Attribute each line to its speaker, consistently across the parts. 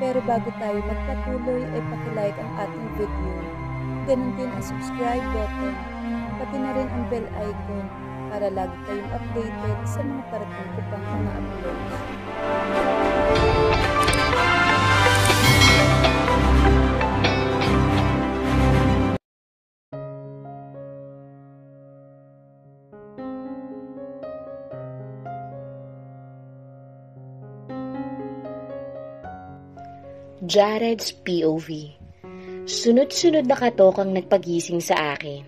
Speaker 1: Pero bago tayo magpatuloy ay pakilike ang ating video. Ganun din ang subscribe button, pati na rin ang bell icon para lagi kayong updated sa mga parating ko pang mga uploads.
Speaker 2: Jared's POV. Sunod-sunod na katok ang nagpagising sa akin.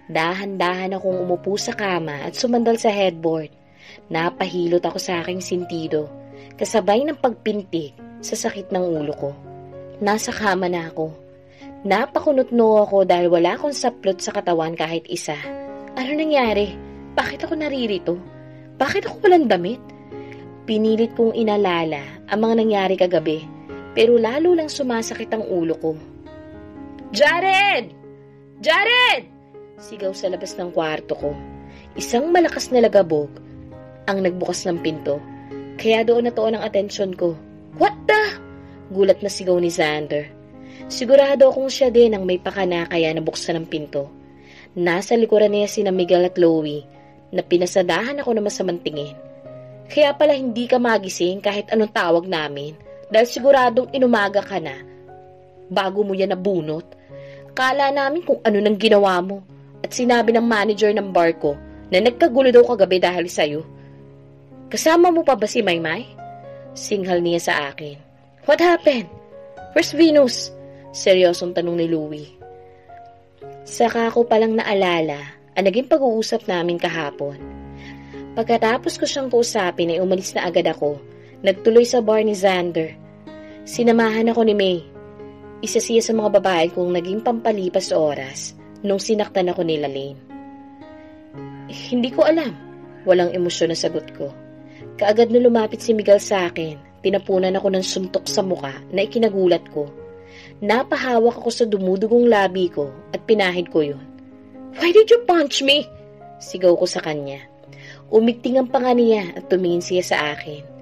Speaker 2: Dahan-dahan akong umupo sa kama at sumandal sa headboard. Napahilot ako sa aking sintido, kasabay ng pagpintig sa sakit ng ulo ko. Nasa kama na ako. Napakunot-no ako dahil wala akong saplot sa katawan kahit isa. Ano nangyari? Bakit ako naririto? Bakit ako walang damit? Pinilit kong inalala ang mga nangyari kagabi. Pero lalo lang sumasakit ang ulo ko. Jared! Jared! Sigaw sa labas ng kwarto ko. Isang malakas na lagabog ang nagbukas ng pinto. Kaya doon ang atensyon ko. What the? Gulat na sigaw ni Xander. Sigurado akong siya din ang may pakana kaya nabuksan ang pinto. Nasa likuran niya sina Miguel at Chloe na pinasadahan ako na masamang tingin. Kaya pala hindi ka magising kahit anong tawag namin. Dahil siguradong inumaga ka na bago mo yan nabunot. Kala namin kung ano nang ginawa mo. At sinabi ng manager ng bar ko na nagkagulo daw kagabi dahil sa'yo. Kasama mo pa ba si Maymay? Singhal niya sa akin. What happened? Where's Venus? Seryosong tanong ni Louie. Saka ko palang naalala ang naging pag-uusap namin kahapon. Pagkatapos ko siyang kausapin ay umalis na agad ako. Nagtuloy sa bar ni Xander. Sinamahan ako ni May. Isa siya sa mga babae kong naging pampalipas oras nung sinaktan ako nila Lane. Hindi ko alam. Walang emosyon na sagot ko. Kaagad na lumapit si Miguel sa akin, tinapunan ako ng suntok sa muka na ikinagulat ko. Napahawak ako sa dumudugong labi ko at pinahid ko yun. Why did you punch me? Sigaw ko sa kanya. Umigting ang panga niya at tumingin siya sa akin.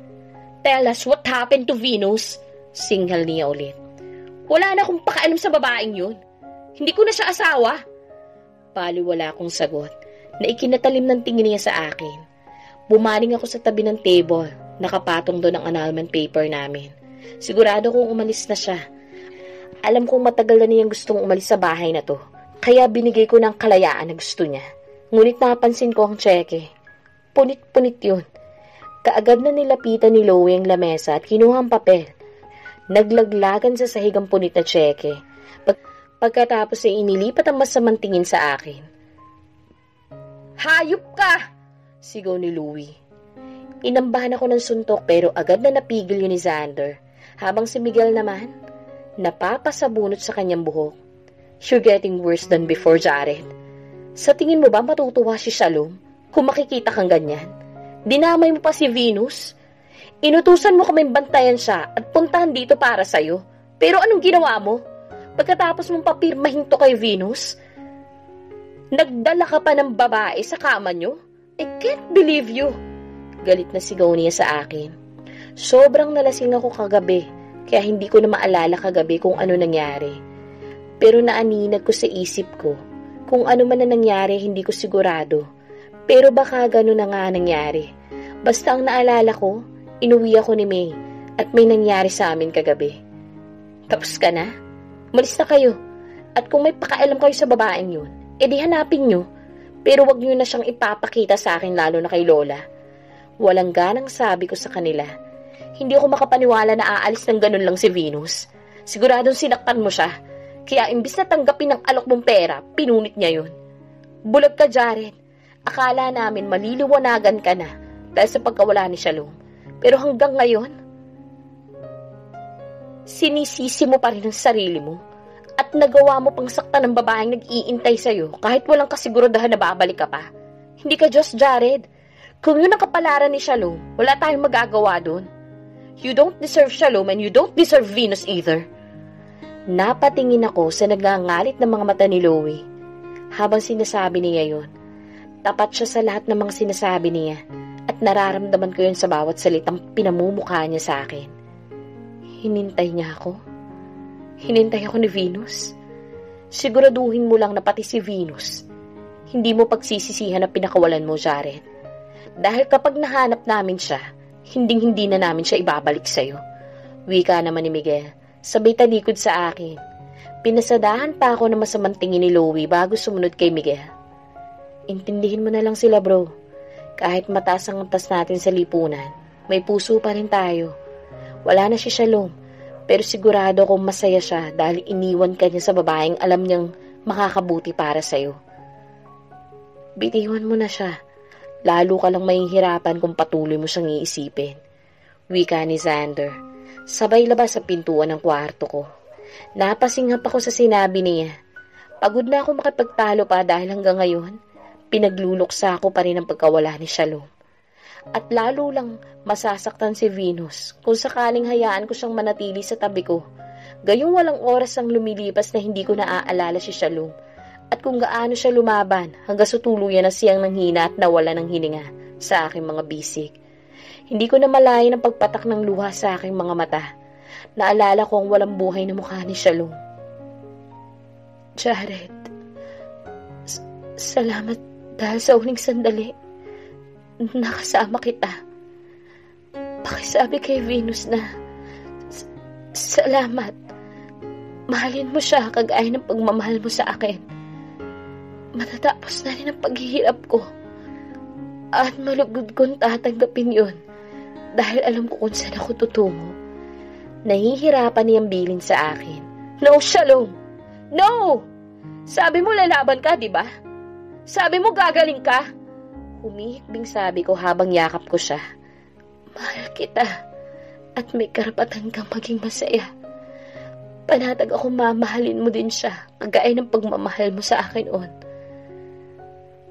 Speaker 2: Tell us what happened to Venus? Singhal niya ulit. Wala na akong pakialam sa babaeng yun. Hindi ko na siya asawa. Paliwala akong sagot na ikinatalim ng tingin niya sa akin. Bumaling ako sa tabi ng table. Nakapatong doon ang annulment paper namin. Sigurado kong umalis na siya. Alam kong matagal na niyang gustong umalis sa bahay na to. Kaya binigay ko ng kalayaan na gusto niya. Ngunit napansin ko ang tseke. Punit-punit yun. Kaagad na nilapitan ni Chloe ang lamesa at kinuha ang papel. Naglaglagan sa sahig ang punit na tseke. Pagkatapos ay inilipat ang masamang tingin sa akin. Hayop ka! Sigaw ni Louie. Inambahan ako ng suntok pero agad na napigil yun ni Xander. Habang si Miguel naman, napapasabunot sa kanyang buhok. You're getting worse than before, Jared. Sa tingin mo ba matutuwa si Shalom kung makikita kang ganyan? Dinamay mo pa si Venus? Inutusan mo kaming bantayan siya at puntahan dito para sa'yo. Pero anong ginawa mo? Pagkatapos mong papirmahin to kay Venus, nagdala ka pa ng babae sa kama nyo? I can't believe you. Galit na sigaw niya sa akin. Sobrang nalasing ako kagabi, kaya hindi ko na maalala kagabi kung ano nangyari. Pero naaninag ko sa isip ko, kung ano man na nangyari hindi ko sigurado. Pero baka gano'n na nga nangyari. Basta ang naalala ko, inuwi ako ni May at may nangyari sa amin kagabi. Tapos ka na? Malis na kayo. At kung may pakailam kayo sa babaeng yun, edi hanapin nyo. Pero wag nyo na siyang ipapakita sa akin lalo na kay Lola. Walang ganang sabi ko sa kanila. Hindi ako makapaniwala na aalis ng ganun lang si Venus. Siguradong sinaktan mo siya. Kaya imbis na tanggapin ng alok mong pera, pinunit niya yun. Bulag ka, Jared. Akala namin maliliwanagan ka na dahil sa pagkawala ni Shalom. Pero hanggang ngayon, sinisisi mo pa rin ang sarili mo at nagawa mo pang saktan ng babaeng nag-iintay sa'yo kahit walang kasiguraduhan na babalik ka pa. Hindi ka Diyos, Jared. Kung yun ang kapalaran ni Shalom, wala tayong magagawa doon. You don't deserve Shalom and you don't deserve Venus either. Napatingin ako sa nagngangalit ng mga mata ni Chloe. Habang sinasabi niya yon, tapat siya sa lahat ng mga sinasabi niya at nararamdaman ko yun sa bawat salitang pinamumukha niya sa akin. Hinintay niya ako? Hinintay ako ni Venus? Siguraduhin mo lang na pati si Venus, hindi mo pagsisisihan na pinakawalan mo, Jared. Dahil kapag nahanap namin siya, hindi na namin siya ibabalik sa'yo. Wika naman ni Miguel, sabay talikod sa akin. Pinasadahan pa ako na masamang tingin ni Louie bago sumunod kay Miguel. Intindihin mo na lang sila, bro. Kahit mataas ang antas natin sa lipunan, may puso pa rin tayo. Wala na si Shalom, pero sigurado akong masaya siya dahil iniwan ka niya sa babaeng alam niyang makakabuti para sa'yo. Bitiwan mo na siya. Lalo ka lang mahihirapan kung patuloy mo siyang iisipin. Wika ni Xander. Sabay labas sa pintuan ng kwarto ko. Napasingap ako sa sinabi niya. Pagod na ako makipagtalo pa dahil hanggang ngayon, pinagluluksa ako pa rin ang pagkawala ni Shalom. At lalo lang masasaktan si Venus kung sakaling hayaan ko siyang manatili sa tabi ko. Gayong walang oras ang lumilipas na hindi ko naaalala si Shalom at kung gaano siya lumaban hanggang sa tuluyan na siyang nanghina at nawala ng hininga sa aking mga bisig. Hindi ko na malayan ang pagpatak ng luha sa aking mga mata. Naalala ko ang walang buhay na mukha ni Shalom. Jared, salamat dahil sa huling sandali. Nakasama kita. Pakisabi kay Venus na salamat. Mahalin mo siya kagaya ng pagmamahal mo sa akin. Matatapos na rin ang paghihirap ko. At malugod kong tatanggapin yun dahil alam ko kung saan ako tutungo. Nahihirapan niyang bilin sa akin. No, Shalom! No! Sabi mo lalaban ka, di ba? Sabi mo gagaling ka? Humihikbing sabi ko habang yakap ko siya. Mahal kita at may karapatan kang maging masaya. Panatag ako mamahalin mo din siya kagaya ng pagmamahal mo sa akin noon.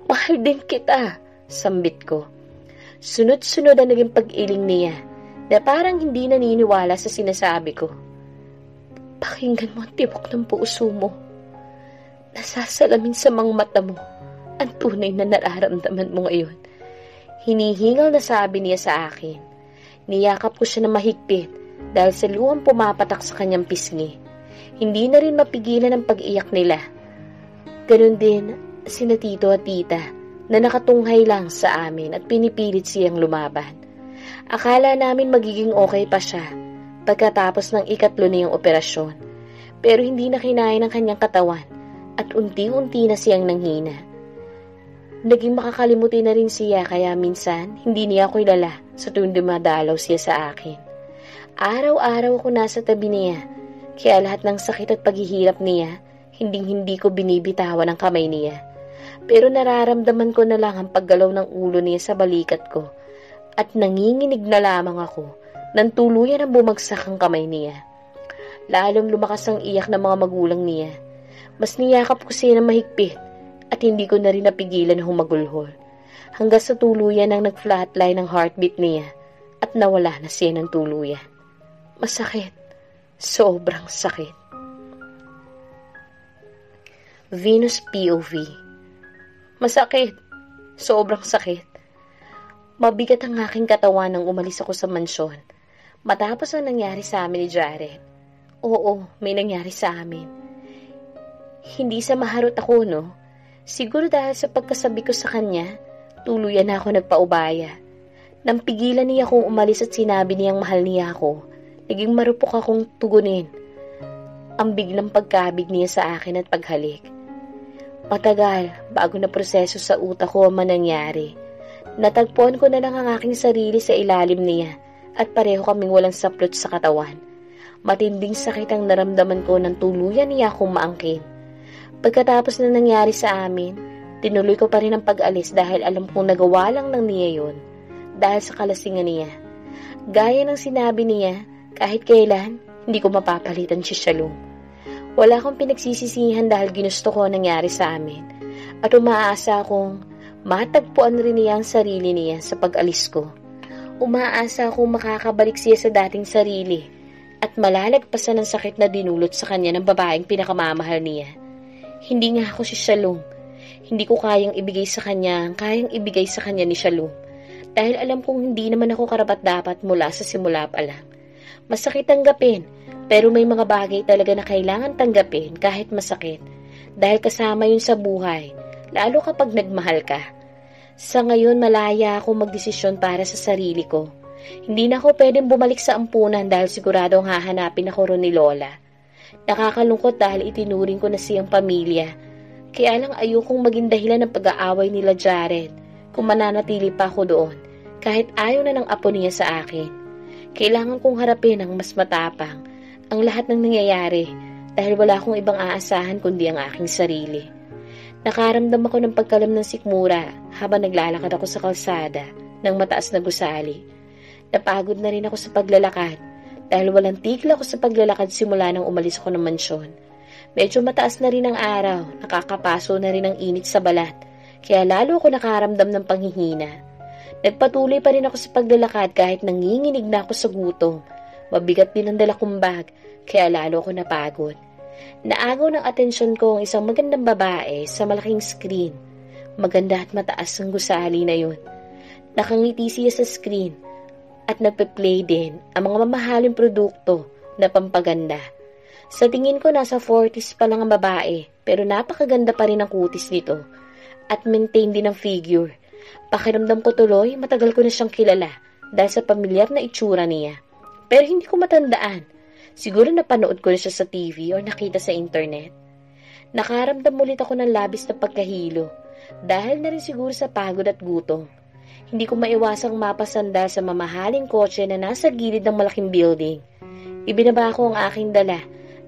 Speaker 2: Mahal din kita, sambit ko. Sunod-sunod ang naging pag-iling niya na parang hindi naniniwala sa sinasabi ko. Pakinggan mo ang tibok ng puso mo. Nasasalamin sa mga mata mo ang tunay na nararamdaman mo ngayon. Hinihingal na sabi niya sa akin. Niyakap ko siya na mahigpit dahil sa luhang pumapatak sa kanyang pisngi. Hindi na rin mapigilan ang pag-iyak nila. Ganon din sina tito at tita na nakatunghay lang sa amin at pinipilit siyang lumaban. Akala namin magiging okay pa siya pagkatapos ng ikatlo niyang operasyon. Pero hindi na kinaya ng kanyang katawan at unti-unti na siyang nanghina. Naging makakalimutin na rin siya kaya minsan hindi niya ako kilala sa tuwing dumadalaw siya sa akin. Araw-araw ako nasa tabi niya kaya lahat ng sakit at paghihirap niya hindi ko binibitawan ang kamay niya. Pero nararamdaman ko na lang ang paggalaw ng ulo niya sa balikat ko at nanginginig na lamang ako nang tuluyan ang bumagsak ang kamay niya. Lalong lumakas ang iyak ng mga magulang niya. Mas niyakap ko siya na mahigpit at hindi ko na rin napigilan na humagulhol hanggang sa tuluyan ang nag-flatline ng heartbeat niya at nawala na siya ng tuluyan. Masakit. Sobrang sakit. Venus POV. Masakit. Sobrang sakit. Mabigat ang aking katawan nang umalis ako sa mansyon. Matapos ang nangyari sa amin ni Jared. Oo, may nangyari sa amin. Hindi sa maharot ako, no? Siguro dahil sa pagkasabi ko sa kanya, tuluyan na ako nagpaubaya. Nang pigilan niya akong umalis at sinabi niyang mahal niya ako, naging marupok akong tugunin ang biglang pagkabig niya sa akin at paghalik. Matagal bago na proseso sa utak ko ang manangyari. Natagpuan ko na lang ang aking sarili sa ilalim niya at pareho kaming walang saplot sa katawan. Matinding sakit ang naramdaman ko nang tuluyan niya akong maangkin. Pagkatapos na nangyari sa amin, tinuloy ko pa rin ang pag-alis dahil alam kong nagawa lang ng niya yun dahil sa kalasingan niya. Gaya ng sinabi niya, kahit kailan, hindi ko mapapalitan si Shalom. Wala akong pinagsisisihan dahil ginusto ko ang nangyari sa amin at umaasa akong matagpuan rin niya ang sarili niya sa pag-alis ko. Umaasa akong makakabalik siya sa dating sarili at malalagpasan ang sakit na dinulot sa kanya ng babaeng pinakamamahal niya. Hindi nga ako si Shalom. Hindi ko kayang ibigay sa kanya ang kayang ibigay sa kanya ni Shalom. Dahil alam kong hindi naman ako karapat-dapat mula sa simula pa lang. Masakit tanggapin, pero may mga bagay talaga na kailangan tanggapin kahit masakit. Dahil kasama yun sa buhay, lalo kapag nagmahal ka. Sa ngayon, malaya ako magdesisyon para sa sarili ko. Hindi na ako pwedeng bumalik sa ampunan dahil siguradong hahanapin ako ron ni Lola. Nakakalungkot dahil itinuring ko na siyang pamilya. Kaya lang ayokong maging dahilan ng pag-aaway nila Jared kung mananatili pa ako doon, kahit ayaw na ng apo niya sa akin. Kailangan kong harapin ang mas matapang ang lahat ng nangyayari dahil wala akong ibang aasahan kundi ang aking sarili. Nakaramdam ako ng pagkalam ng sikmura habang naglalakad ako sa kalsada ng mataas na gusali. Napagod na rin ako sa paglalakad dahil walang tigil ako sa paglalakad simula nang umalis ako ng mansyon. Medyo mataas na rin ang araw, nakakapaso na rin ang init sa balat, kaya lalo ako nakaramdam ng panghihina. Nagpatuloy pa rin ako sa paglalakad kahit nanginginig na ako sa gutom. Mabigat din ang dala kong bag, kaya lalo ako napagod. Naagaw ng atensyon ko ang isang magandang babae sa malaking screen. Maganda at mataas ang gusali na yun. Nakangiti siya sa screen at nagpe-play din ang mga mamahaling produkto na pampaganda. Sa tingin ko nasa 40s pa lang ang babae, pero napakaganda pa rin ang kutis nito at maintain din ang figure. Pakiramdam ko tuloy, matagal ko na siyang kilala dahil sa pamilyar na itsura niya. Pero hindi ko matandaan. Siguro napanood ko na siya sa TV o nakita sa internet. Nakaramdam ulit ako ng labis na pagkahilo dahil na rin siguro sa pagod at gutom. Hindi ko maiwasang mapasandal sa mamahaling kotse na nasa gilid ng malaking building. Ibinaba ko ang aking dala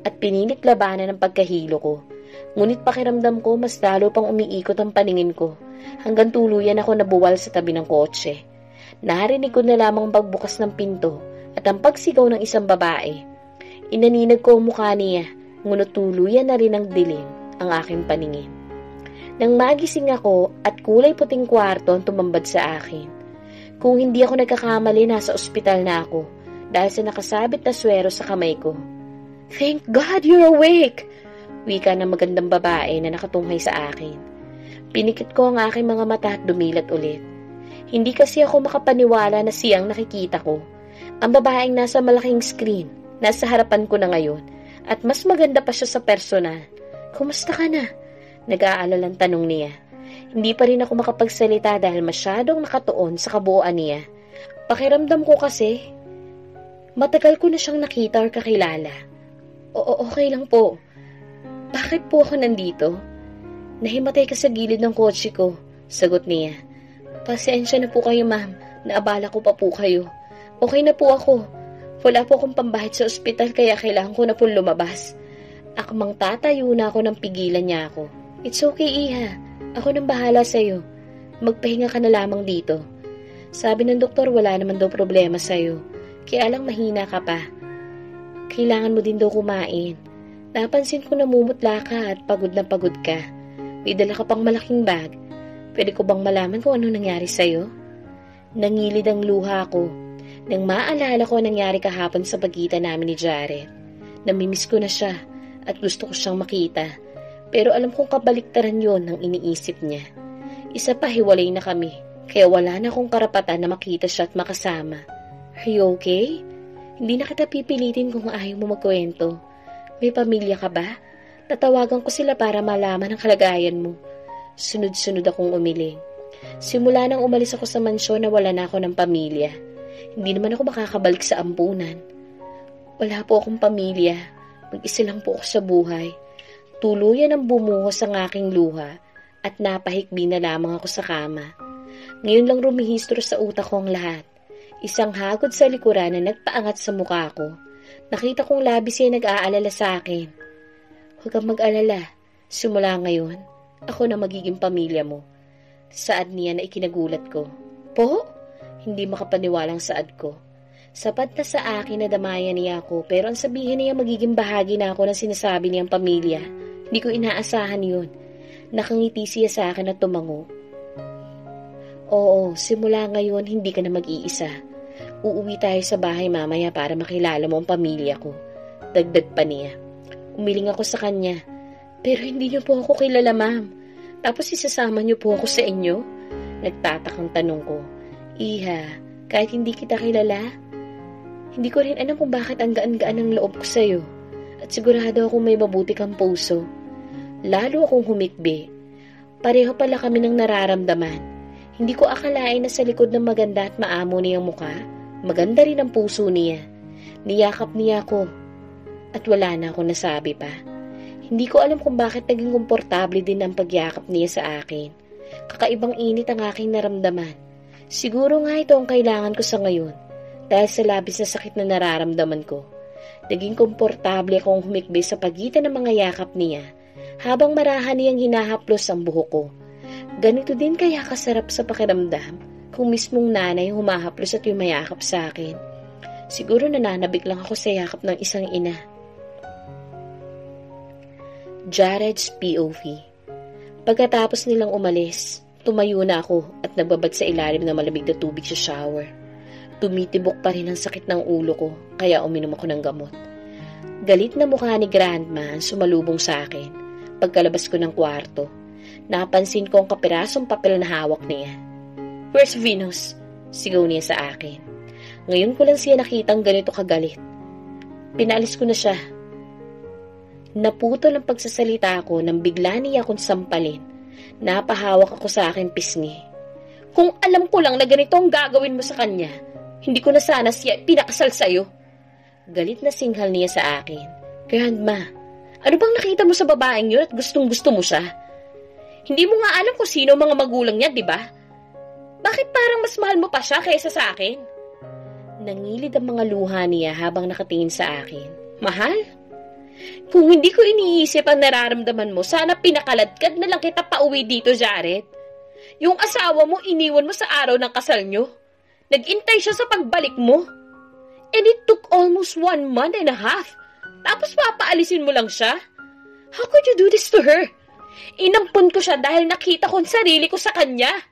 Speaker 2: at pinilit labanan ng pagkahilo ko. Ngunit pakiramdam ko mas lalo pang umiikot ang paningin ko hanggang tuluyan ako nabuwal sa tabi ng kotse. Narinig ko na lamang pagbukas ng pinto at ang pagsigaw ng isang babae. Inaninag ko ang mukha niya, ngunit tuluyan na rin ng dilim ang aking paningin. Nang magising ako at kulay puting kwarto ang tumambad sa akin. Kung hindi ako nagkakamali, nasa ospital na ako dahil sa nakasabit na swero sa kamay ko. "Thank God you're awake!" Wika ng magandang babae na nakatunghay sa akin. Pinikit ko ang aking mga mata at dumilat ulit. Hindi kasi ako makapaniwala na siyang nakikita ko. Ang babaeng nasa malaking screen, nasa harapan ko na ngayon, at mas maganda pa siya sa personal. "Kumusta ka na?" Nag-aalalang tanong niya. Hindi pa rin ako makapagsalita dahil masyadong nakatuon sa kabuuan niya. Pakiramdam ko kasi, matagal ko na siyang nakita or kakilala. "Oo, okay lang po. Bakit po ako nandito?" "Nahimatay ka sa gilid ng kotse ko," sagot niya. "Pasensya na po kayo, ma'am. Naabala ko pa po kayo. Okay na po ako. Wala po akong pambahid sa ospital kaya kailangan ko na po lumabas." Akmang tatayo na ako nang pigilan niya ako. "It's okay, Iha. Ako nang bahala sa'yo. Magpahinga ka na lamang dito. Sabi ng doktor wala naman daw problema sa'yo. Kaya lang mahina ka pa. Kailangan mo din daw kumain. Napansin ko namumutla ka at pagod na pagod ka. May dala ka pang malaking bag. Pwede ko bang malaman kung ano nangyari sa'yo?" Nangilid ang luha ko nang maalala ko ang nangyari kahapon sa pagitan namin ni Jared. Namimiss ko na siya at gusto ko siyang makita. Pero alam kong kabaliktaran yon ng iniisip niya. Isa pa, hiwalay na kami, kaya wala na akong karapatan na makita siya at makasama. "Are you okay? Hindi na kita pipilitin kung ayaw mo magkwento. May pamilya ka ba? Tatawagan ko sila para malaman ang kalagayan mo." Sunod-sunod akong umiling. Simula nang umalis ako sa mansyon na wala na ako ng pamilya. Hindi naman ako makakabalik sa ampunan. Wala po akong pamilya. Mag-isa lang po ako sa buhay. Tuluyan ang bumuhos ang aking luha at napahikbi na lamang ako sa kama. Ngayon lang rumihistro sa utak ko ang lahat. Isang hagod sa likuran na nagpaangat sa mukha ko. Nakita kong labis siya nag-aalala sa akin. "Huwag kang mag-alala. Simula ngayon, ako na magiging pamilya mo." Saad niya na ikinagulat ko. "Po?" Hindi makapaniwalang saad ko. Sapat na sa akin na damayan niya ako, pero ang sabihin niya magiging bahagi na ako ng sinasabi niyang pamilya. Hindi ko inaasahan yun. Nakangiti siya sa akin at tumango. "Oo, simula ngayon hindi ka na mag-iisa. Uuwi tayo sa bahay mamaya para makilala mo ang pamilya ko." Dagdag pa niya. Umiling ako sa kanya. "Pero hindi niyo po ako kilala, ma'am. Tapos isasama niyo po ako sa inyo?" Nagtatakang tanong ko. "Iha, kahit hindi kita kilala, Hindi ko rin alam kung bakit ang gaan-gaan ng loob ko sa'yo. At sigurado akong may mabuti kang puso. Lalo akong humikbi. Pareho pala kami ng nararamdaman. Hindi ko akalain na sa likod ng maganda at maamo niyang mukha, maganda rin ang puso niya. Niyakap niya ako. At wala na akong nasabi pa. Hindi ko alam kung bakit naging komportable din ang pagyakap niya sa akin. Kakaibang init ang aking naramdaman. Siguro nga ito ang kailangan ko sa ngayon. Dahil sa labis na sakit na nararamdaman ko, naging komportable akong humikbi sa pagitan ng mga yakap niya habang marahan niyang hinahaplos ang buhok ko. Ganito din kaya kasarap sa pakiramdam kung mismong nanay humahaplos at yumayakap sa akin. Siguro nananabik lang ako sa yakap ng isang ina. Jared's POV. Pagkatapos nilang umalis, tumayo na ako at nagbabad sa ilalim ng malamig na tubig sa shower. Tumitibok pa rin ang sakit ng ulo ko, kaya uminom ako ng gamot. Galit na mukha ni Grandma ang sumalubong sa akin. Pagkalabas ko ng kwarto, napansin ko ang kapirasong papel na hawak niya. "Where's Venus?" Sigaw niya sa akin. Ngayon ko lang siya nakitang ganito kagalit. Pinaalis ko na siya. Naputol ang pagsasalita ko nang bigla niya akong sampalin. Napahawak ako sa aking pisngi. "Kung alam ko lang na ganito ang gagawin mo sa kanya, hindi ko na sana siya pinakasal sa'yo." Galit na singhal niya sa akin. "Grandma, ano bang nakita mo sa babaeng yun at gustong-gusto mo siya? Hindi mo nga alam kung sino ang mga magulang niya, di ba? Bakit parang mas mahal mo pa siya kaysa sa akin?" Nangilid ang mga luha niya habang nakatingin sa akin. "Mahal? Kung hindi ko iniisip ang nararamdaman mo, sana pinakaladkad na lang kita pauwi dito, Jared. Yung asawa mo, iniwan mo sa araw ng kasal nyo. Nag-intay siya sa pagbalik mo. And it took almost 1 month and a half. Tapos papaalisin mo lang siya? How could you do this to her? Inampun ko siya dahil nakita ko ang sarili ko sa kanya."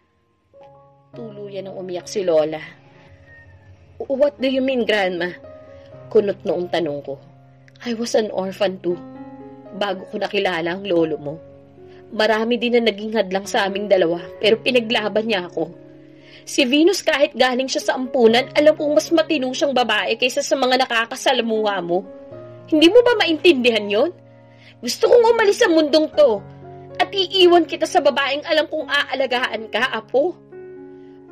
Speaker 2: Tuluyan ang umiyak si Lola. "What do you mean, Grandma?" Kunot noong tanong ko. "I was an orphan too. Bago ko nakilala ang lolo mo. Marami din na naging hadlang sa aming dalawa, pero pinaglaban niya ako. Si Venus kahit galing siya sa ampunan, alam kong mas matino siyang babae kaysa sa mga nakakasalamuha mo. Hindi mo ba maintindihan yon? Gusto kong umalis sa mundong to at iiwan kita sa babaeng alam kong aalagaan ka, apo."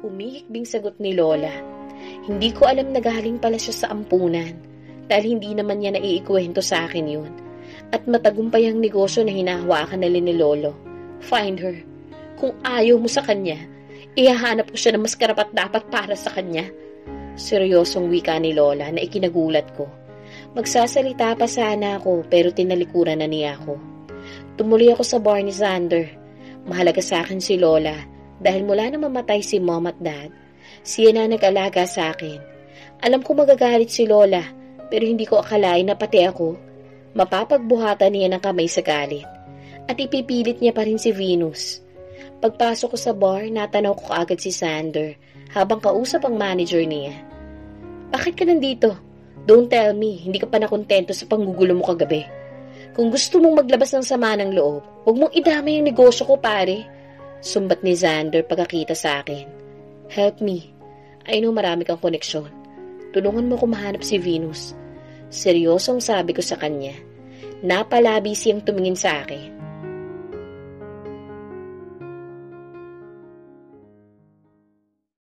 Speaker 2: Humihikbing sagot ni Lola. Hindi ko alam na galing pala siya sa ampunan dahil hindi naman niya naiikwento sa akin yun. At matagumpay ang negosyo na hinahawakan na ni Lolo. Find her. Kung ayaw mo sa kanya, ihahanap ko siya na mas karapat-dapat para sa kanya. Seryosong wika ni Lola na ikinagulat ko. Magsasalita pa sana ako pero tinalikuran na niya ako. Tumuloy ako sa bar ni Xander. Mahalaga sa akin si Lola dahil mula na mamatay si Mom at Dad, siya na nag-alaga sa akin. Alam ko magagalit si Lola pero hindi ko akalain na pati ako mapapagbuhatan niya ng kamay sa galit. At ipipilit niya pa rin si Venus. Pagpasok ko sa bar, natanaw ko kaagad si Xander habang kausap ang manager niya. "Bakit ka nandito? Don't tell me, hindi ka pa nakontento sa panggugulo mo kagabi. Kung gusto mong maglabas ng sama ng loob, huwag mong idamay yung negosyo ko, pare." Sumbat ni Xander pagkakita sa akin. "Help me. I know marami kang koneksyon. Tulungan mo ko mahanap si Venus." Seryosong sabi ko sa kanya. Napalabi siyang tumingin sa akin.